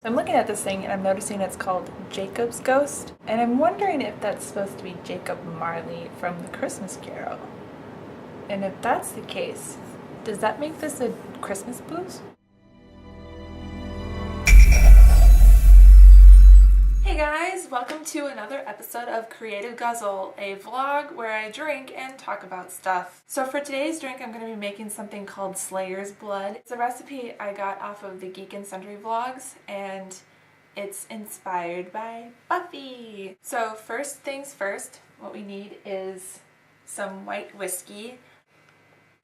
I'm looking at this thing and I'm noticing it's called Jacob's Ghost, and I'm wondering if that's supposed to be Jacob Marley from the Christmas Carol. And if that's the case, does that make this a Christmas blues? Hey guys, welcome to another episode of Creative Guzzle, a vlog where I drink and talk about stuff. So for today's drink, I'm going to be making something called Slayer's Blood. It's a recipe I got off of the Geek and Sundry vlogs, and it's inspired by Buffy. So first things first, what we need is some white whiskey.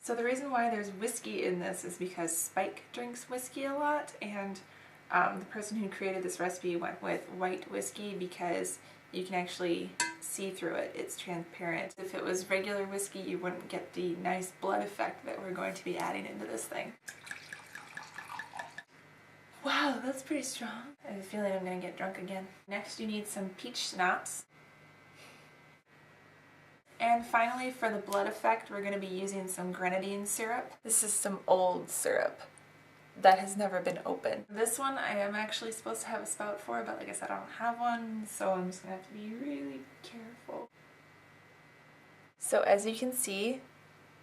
So the reason why there's whiskey in this is because Spike drinks whiskey a lot, and the person who created this recipe went with white whiskey because you can actually see through it. It's transparent. If it was regular whiskey, you wouldn't get the nice blood effect that we're going to be adding into this thing. Wow, that's pretty strong. I have a feeling I'm going to get drunk again. Next, you need some peach schnapps. And finally, for the blood effect, we're going to be using some grenadine syrup. This is some old syrup that has never been opened. This one I am actually supposed to have a spout for, but like I said, I don't have one, so I'm just gonna have to be really careful. So as you can see,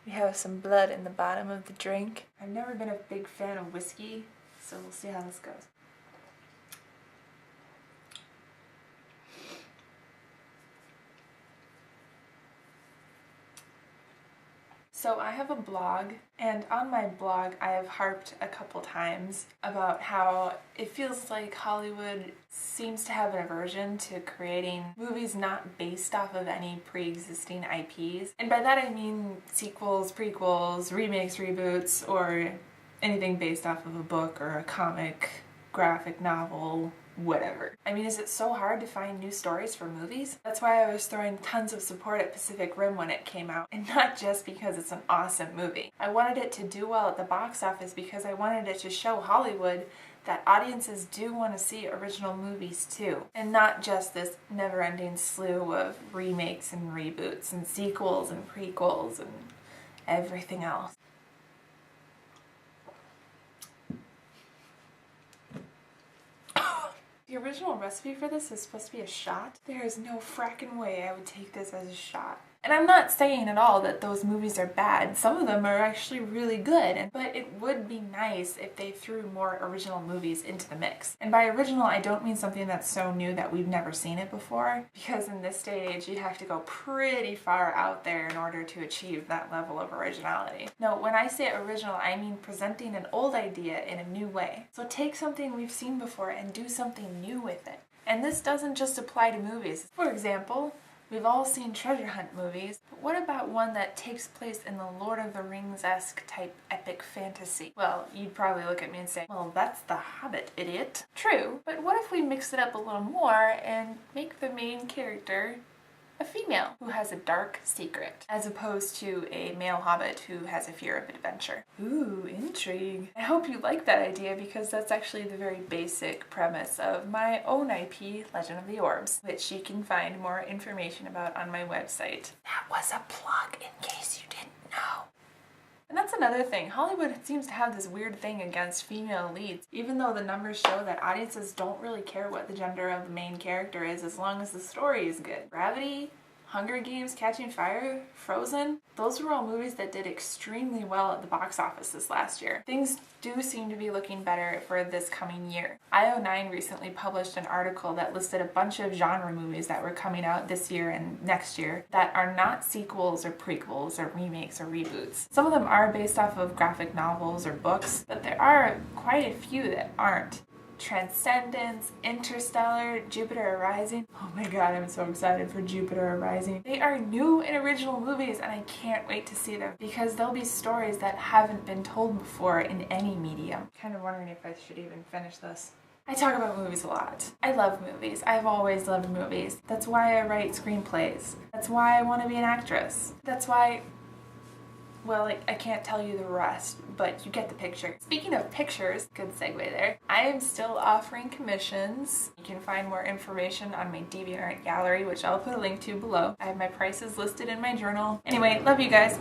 we have some blood in the bottom of the drink. I've never been a big fan of whiskey, so we'll see how this goes. So I have a blog, and on my blog I have harped a couple times about how it feels like Hollywood seems to have an aversion to creating movies not based off of any pre-existing IPs. And by that I mean sequels, prequels, remakes, reboots, or anything based off of a book or a comic, graphic novel, whatever. I mean, is it so hard to find new stories for movies? That's why I was throwing tons of support at Pacific Rim when it came out, and not just because it's an awesome movie. I wanted it to do well at the box office because I wanted it to show Hollywood that audiences do want to see original movies too, and not just this never-ending slew of remakes and reboots and sequels and prequels and everything else. The original recipe for this is supposed to be a shot. There is no fracking way I would take this as a shot. And I'm not saying at all that those movies are bad. Some of them are actually really good, but it would be nice if they threw more original movies into the mix. And by original, I don't mean something that's so new that we've never seen it before, because in this day and age, you'd have to go pretty far out there in order to achieve that level of originality. No, when I say original, I mean presenting an old idea in a new way. So take something we've seen before and do something new with it. And this doesn't just apply to movies. For example, we've all seen treasure hunt movies, but what about one that takes place in the Lord of the Rings-esque type epic fantasy? Well, you'd probably look at me and say, well, that's The Hobbit, idiot. True, but what if we mix it up a little more and make the main character a female who has a dark secret, as opposed to a male hobbit who has a fear of adventure? Ooh, intrigue. I hope you like that idea, because that's actually the very basic premise of my own IP, Legend of the Orbs, which you can find more information about on my website. That was a plug in case you didn't know. And that's another thing. Hollywood seems to have this weird thing against female leads, even though the numbers show that audiences don't really care what the gender of the main character is as long as the story is good. Gravity, Hunger Games, Catching Fire, Frozen, those were all movies that did extremely well at the box office this last year. Things do seem to be looking better for this coming year. IO9 recently published an article that listed a bunch of genre movies that were coming out this year and next year that are not sequels or prequels or remakes or reboots. Some of them are based off of graphic novels or books, but there are quite a few that aren't. Transcendence, Interstellar, Jupiter Rising. Oh my god, I'm so excited for Jupiter Rising. They are new and original movies, and I can't wait to see them, because they'll be stories that haven't been told before in any medium. I'm kind of wondering if I should even finish this. I talk about movies a lot. I love movies. I've always loved movies. That's why I write screenplays. That's why I want to be an actress. That's why... well, I can't tell you the rest, but you get the picture. Speaking of pictures, good segue there, I am still offering commissions. You can find more information on my DeviantArt gallery, which I'll put a link to below. I have my prices listed in my journal. Anyway, love you guys.